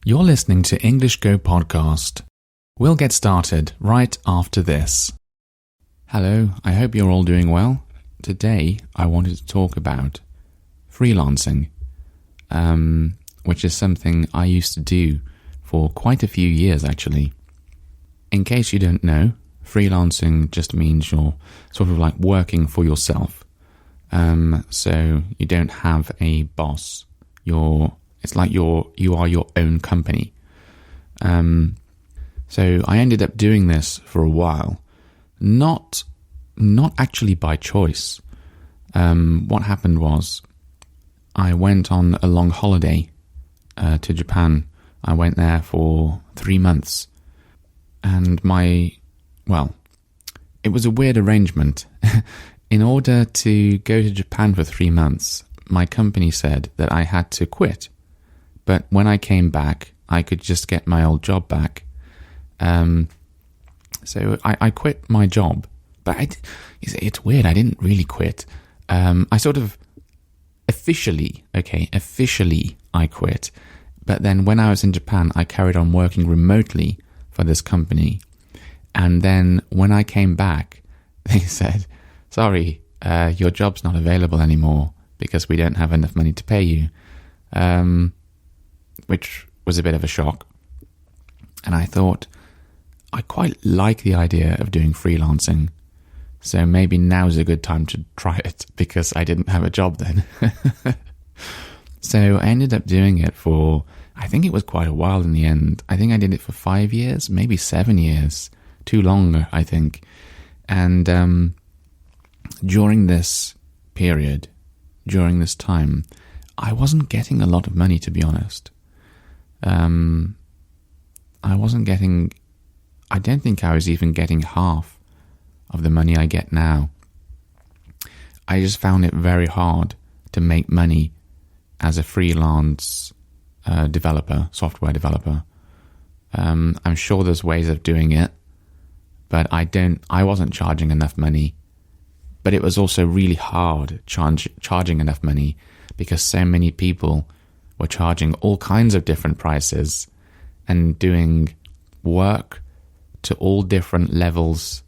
You're listening to English Go Podcast. We'll get started right after this. Hello, I hope you're all doing well. Today, I wanted to talk about freelancing, which is something I used to do for quite a few years, actually. In case you don't know, freelancing just means you're sort of like working for yourself. So you don't have a boss. It's like you are your own company. So I ended up doing this for a while, not actually by choice. What happened was I went on a long holiday to Japan. I went there for 3 months, and it was a weird arrangement. In order to go to Japan for 3 months, my company said that I had to quit. But when I came back, I could just get my old job back. So I quit my job. But it's weird, I didn't really quit. I sort of officially I quit. But then when I was in Japan, I carried on working remotely for this company. And then when I came back, they said, sorry, your job's not available anymore because we don't have enough money to pay you. Which was a bit of a shock. And I thought, I quite like the idea of doing freelancing. So maybe now's a good time to try it because I didn't have a job then. So I ended up doing it for, I think it was quite a while in the end. I think I did it for 5 years, maybe 7 years. Too long, I think. And during this period, during this time, I wasn't getting a lot of money, to be honest. I don't think I was even getting half of the money I get now. I just found it very hard to make money as a freelance software developer. I'm sure there's ways of doing it, but I wasn't charging enough money. But it was also really hard charging enough money because so many people were charging all kinds of different prices and doing work to all different levels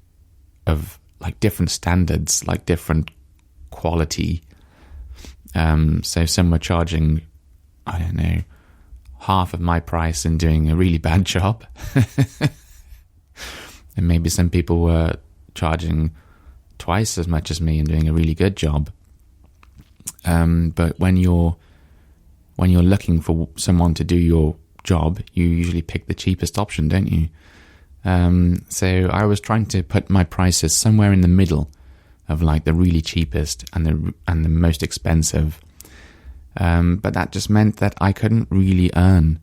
of like different standards, like different quality. So some were charging, I don't know, half of my price and doing a really bad job. And maybe some people were charging twice as much as me and doing a really good job. But when you're looking for someone to do your job, you usually pick the cheapest option, don't you? So I was trying to put my prices somewhere in the middle of like the really cheapest and the most expensive. But that just meant that I couldn't really earn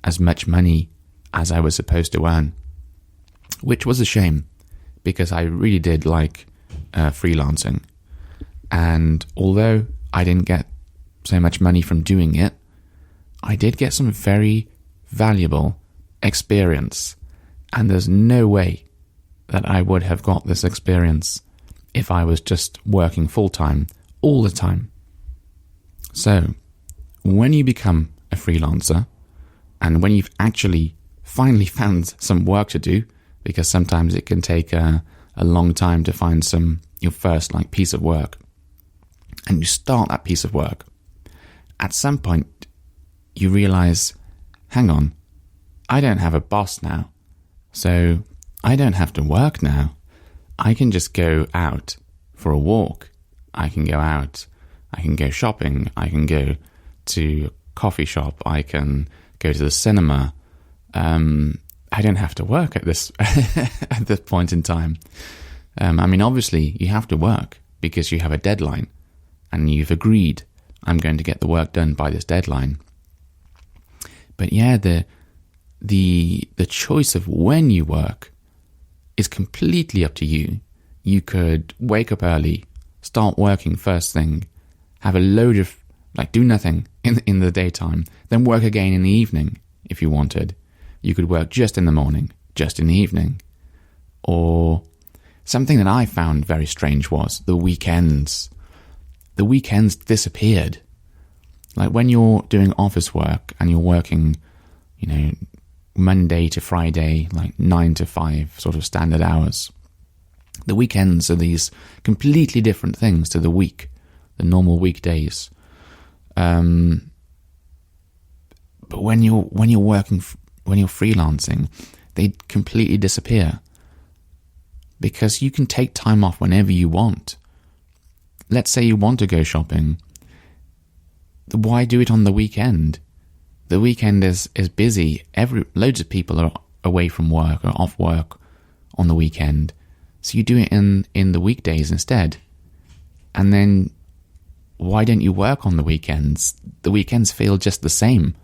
as much money as I was supposed to earn, which was a shame because I really did like freelancing. And although I didn't get so much money from doing it, I did get some very valuable experience. And there's no way that I would have got this experience if I was just working full-time all the time. So, when you become a freelancer, and when you've actually finally found some work to do, because sometimes it can take a long time to find your first like piece of work, and you start that piece of work, at some point you realize, hang on, I don't have a boss now. So I don't have to work now. I can just go out for a walk. I can go out. I can go shopping. I can go to a coffee shop. I can go to the cinema. I don't have to work at this at this point in time. I mean, obviously, you have to work because you have a deadline and you've agreed, I'm going to get the work done by this deadline. But yeah, the choice of when you work is completely up to you. You could wake up early, start working first thing, have a load of, do nothing in the daytime, then work again in the evening if you wanted. You could work just in the morning, just in the evening. Or something that I found very strange was the weekends. The weekends disappeared. Like when you're doing office work and you're working, Monday to Friday, like 9 to 5 sort of standard hours. The weekends are these completely different things to the normal weekdays. But when you're freelancing, they completely disappear, because you can take time off whenever you want. Let's say you want to go shopping. Why do it on the weekend? The weekend is busy. Loads of people are away from work or off work on the weekend. So you do it in the weekdays instead. And then why don't you work on the weekends? The weekends feel just the same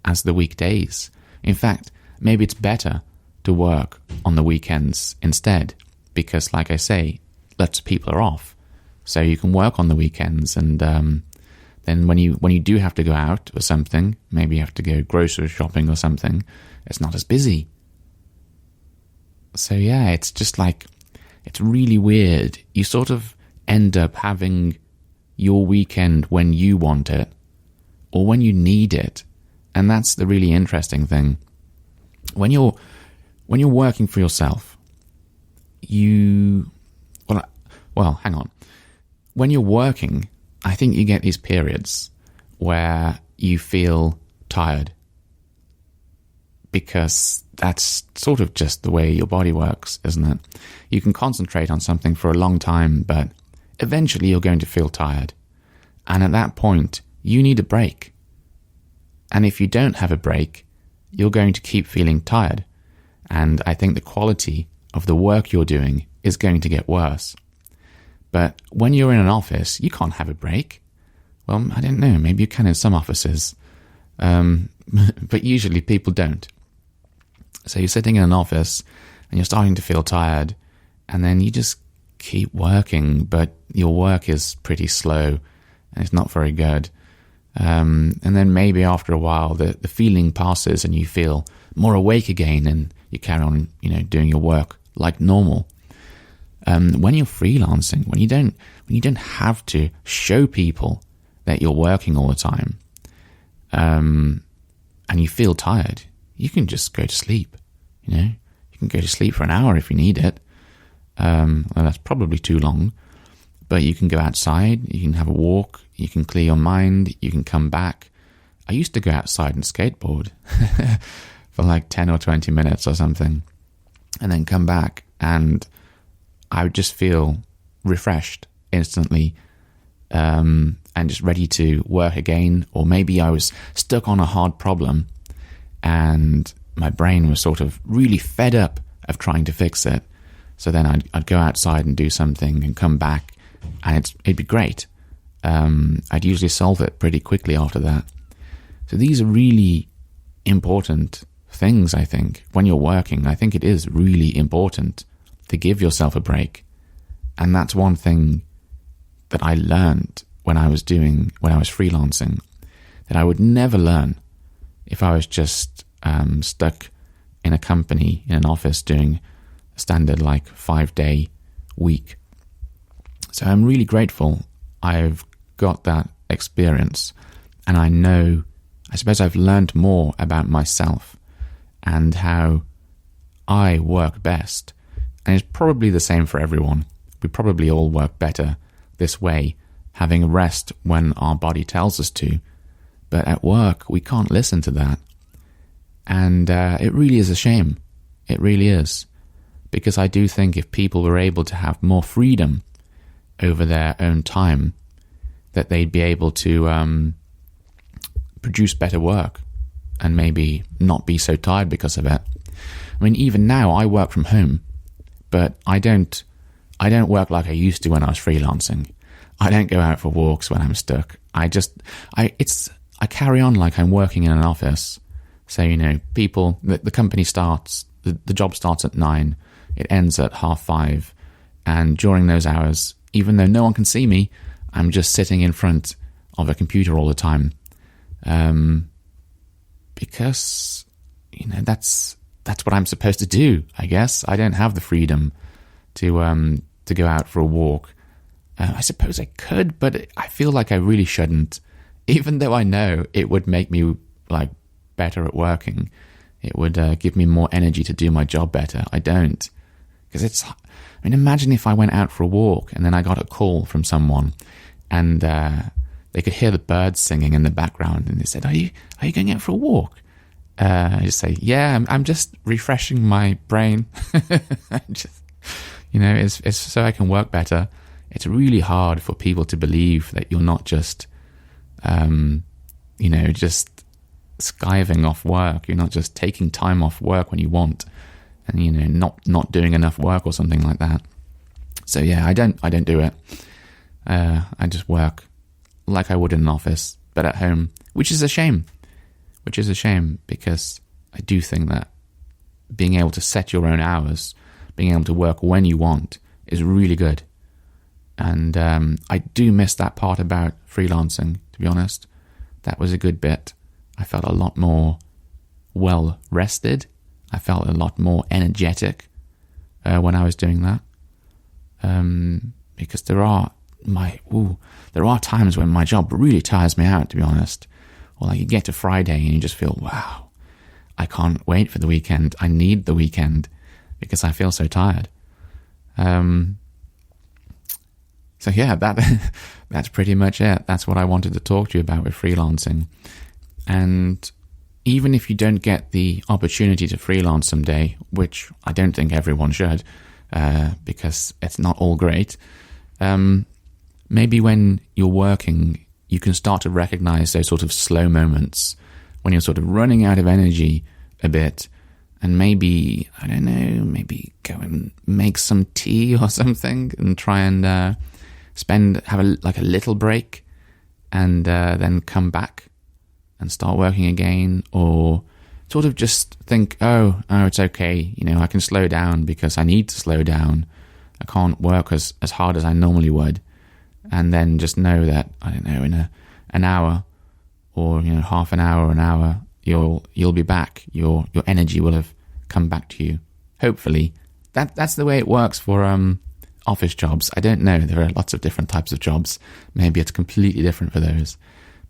as the weekdays. In fact, maybe it's better to work on the weekends instead, because, like I say, lots of people are off. So you can work on the weekends, and then when you do have to go out or something, maybe you have to go grocery shopping or something, it's not as busy. So yeah, it's just like, it's really weird. You sort of end up having your weekend when you want it or when you need it. And that's the really interesting thing. When you're working for yourself, well, hang on. When you're working, I think you get these periods where you feel tired, because that's sort of just the way your body works, isn't it? You can concentrate on something for a long time, but eventually you're going to feel tired. And at that point, you need a break. And if you don't have a break, you're going to keep feeling tired. And I think the quality of the work you're doing is going to get worse. But when you're in an office, you can't have a break. Well, I don't know, maybe you can in some offices. But usually people don't. So you're sitting in an office and you're starting to feel tired, and then you just keep working, but your work is pretty slow and it's not very good. And then maybe after a while the feeling passes and you feel more awake again, and you carry on, doing your work like normal. When you're freelancing, when you don't have to show people that you're working all the time, and you feel tired, you can just go to sleep. You can go to sleep for an hour if you need it. Well, that's probably too long, but you can go outside, you can have a walk, you can clear your mind, you can come back. I used to go outside and skateboard for like 10 or 20 minutes or something, and then come back, and I would just feel refreshed instantly, and just ready to work again. Or maybe I was stuck on a hard problem and my brain was sort of really fed up of trying to fix it. So then I'd go outside and do something and come back, and it'd be great. I'd usually solve it pretty quickly after that. So these are really important things, I think. When you're working, I think it is really important to give yourself a break. And that's one thing that I learned when I was freelancing, that I would never learn if I was just stuck in a company, in an office, doing a standard 5-day week. So I'm really grateful I've got that experience, and I suppose I've learned more about myself and how I work best. And it's probably the same for everyone. We probably all work better this way, having a rest when our body tells us to. But at work, we can't listen to that. And it really is a shame. It really is. Because I do think if people were able to have more freedom over their own time, that they'd be able to produce better work and maybe not be so tired because of it. I mean, even now I work from home, but I don't work like I used to when I was freelancing. I don't go out for walks when I'm stuck. I carry on like I'm working in an office. So, the company starts, the job starts at 9, it ends at 5:30. And during those hours, even though no one can see me, I'm just sitting in front of a computer all the time. Because, that's what I'm supposed to do, I guess. I don't have the freedom to go out for a walk. I suppose I could, but I feel like I really shouldn't, even though I know it would make me better at working. It would give me more energy to do my job better. I don't. Because imagine if I went out for a walk and then I got a call from someone and they could hear the birds singing in the background and they said, are you going out for a walk? I just say, yeah, I'm just refreshing my brain. It's so I can work better. It's really hard for people to believe that you're not just, just skiving off work. You're not just taking time off work when you want and, not doing enough work or something like that. So yeah, I don't do it. I just work like I would in an office, but at home, which is a shame because I do think that being able to set your own hours, being able to work when you want is really good. And I do miss that part about freelancing, to be honest. That was a good bit. I felt a lot more well rested. I felt a lot more energetic when I was doing that. Because there are times when my job really tires me out, to be honest. Or like you get to Friday and you just feel, wow, I can't wait for the weekend. I need the weekend because I feel so tired. So yeah, that's pretty much it. That's what I wanted to talk to you about with freelancing. And even if you don't get the opportunity to freelance someday, which I don't think everyone should, because it's not all great, maybe when you're working, you can start to recognize those sort of slow moments when you're sort of running out of energy a bit, and maybe, I don't know, maybe go and make some tea or something and try and have a little break and then come back and start working again, or sort of just think, oh, it's okay, I can slow down because I need to slow down. I can't work as hard as I normally would. And then just know that, I don't know, in an hour or half an hour or an hour, you'll be back. Your energy will have come back to you. Hopefully, that's the way it works for office jobs. I don't know. There are lots of different types of jobs. Maybe it's completely different for those.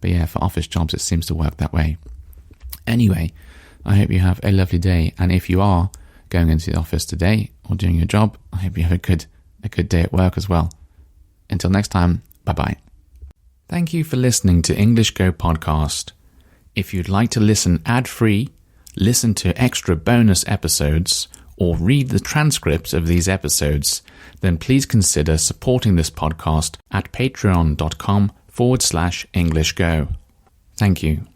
But yeah, for office jobs, it seems to work that way. Anyway, I hope you have a lovely day. And if you are going into the office today or doing your job, I hope you have a good day at work as well. Until next time, bye-bye. Thank you for listening to English Go Podcast. If you'd like to listen ad-free, listen to extra bonus episodes, or read the transcripts of these episodes, then please consider supporting this podcast at patreon.com/EnglishGo. Thank you.